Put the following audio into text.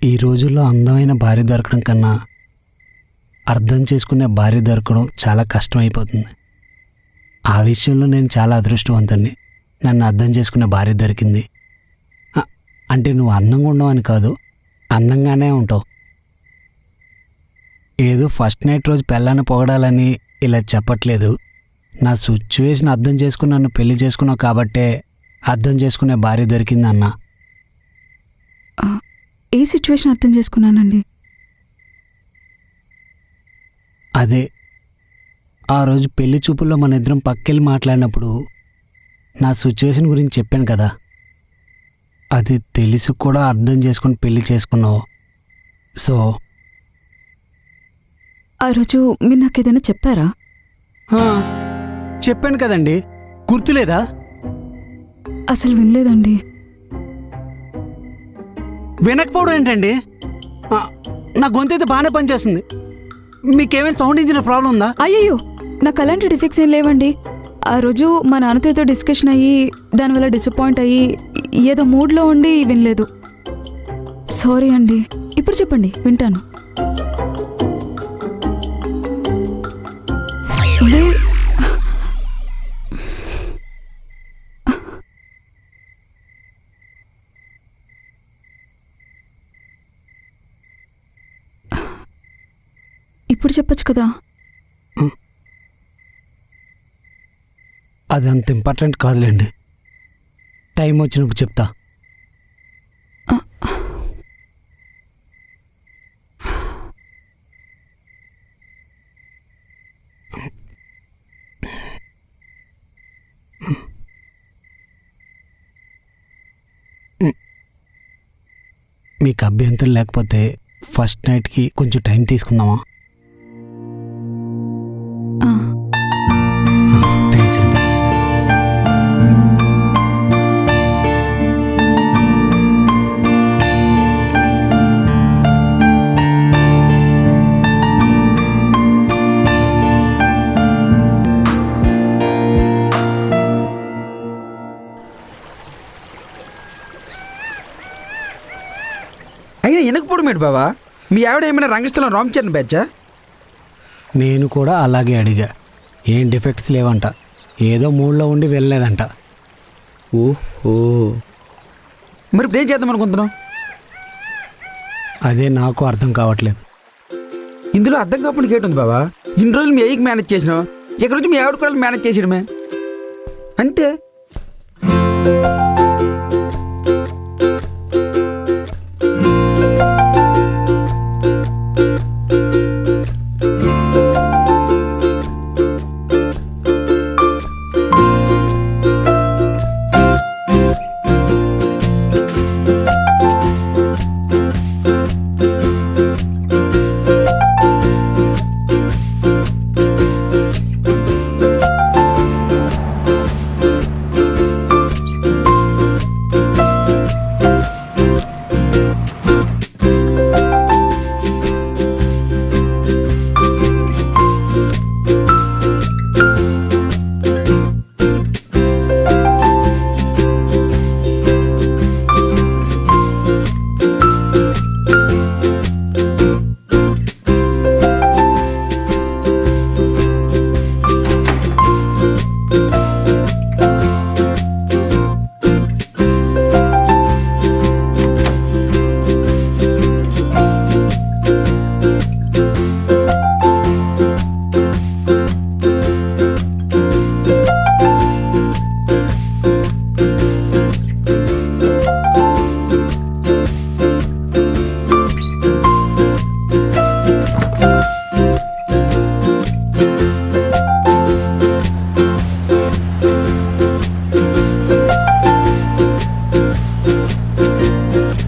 ఈ రోజుల్లో అందమైన భార్య దొరకడం కన్నా అర్థం చేసుకునే భార్య దొరకడం చాలా కష్టమైపోతుంది. ఆ విషయంలో నేను చాలా అదృష్టవంతుణ్ణి. నన్ను అర్థం చేసుకునే భార్య దొరికింది. అంటే నువ్వు అందంగా ఉండవు అని కాదు, అందంగానే ఉంటావు. ఏదో ఫస్ట్ నైట్ రోజు పెళ్ళాన్ని పొగడాలని ఇలా చెప్పట్లేదు. నా సిచ్యువేషన్ అర్థం చేసుకుని నన్ను పెళ్లి చేసుకున్నావు కాబట్టే అర్థం చేసుకునే భార్య దొరికింది అన్న. ఏ సిచ్యువేషన్ అర్థం చేసుకున్నానండి? అదే ఆ రోజు పెళ్లి చూపుల్లో మన ఇద్దరం పక్కెళ్ళి మాట్లాడినప్పుడు నా సిచ్యువేషన్ గురించి చెప్పాను కదా, అది తెలిసి కూడా అర్థం చేసుకుని పెళ్లి చేసుకున్నావు. సో ఆ రోజు మీరు నాకు ఏదైనా చెప్పారా? చెప్పాను కదండి, గుర్తులేదా? అసలు వినలేదండి. వినకపోవడం ఏంటండి? నా గొంతు అయితే బాగానే పనిచేస్తుంది. మీకేమైనా సౌండ్ ఇంజిన్ ప్రాబ్లం ఉందా? అయ్యయ్యో, నాకు అలాంటి డిఫెక్ట్స్ ఏం లేవండి. ఆ రోజు మా నాన్నతో ఏదో డిస్కషన్ అయ్యి దానివల్ల డిసప్పాయింట్ అయ్యి ఏదో మూడ్లో ఉండి వినలేదు. సారీ అండి. ఇప్పుడు చెప్పండి, వింటాను. ఇప్పుడు చెప్పచ్చు కదా. అది అంత ఇంపార్టెంట్ కాదులేండి, టైం వచ్చినప్పుడు చెప్తా. మీకు అభ్యంతరం లేకపోతే ఫస్ట్ నైట్కి కొంచెం టైం తీసుకుందామా? థ్యాంక్స్ అండి. అయినా వెనకపోవడం ఏంటి బావా? మీ ఆవిడ ఏమైనా రంగస్థలం రామ్ చరణ్ బ్యాచా? నేను కూడా అలాగే అడిగా. ఏం డిఫెక్ట్స్ లేవంట, ఏదో మూడ్లో ఉండి వెళ్ళలేదంట. ఓహో, మరి ఇప్పుడు ఏం చేద్దాం అనుకుంటున్నాం? అదే నాకు అర్థం కావట్లేదు. ఇందులో అర్థం కాకుండా ఏటుంది బావా? ఇన్ని రోజులు మీ అయ్యకి మేనేజ్ చేసినావు, ఇక్కడ నుంచి మీ ఆవిడ కూడా మేనేజ్ చేసేయడమే అంతే.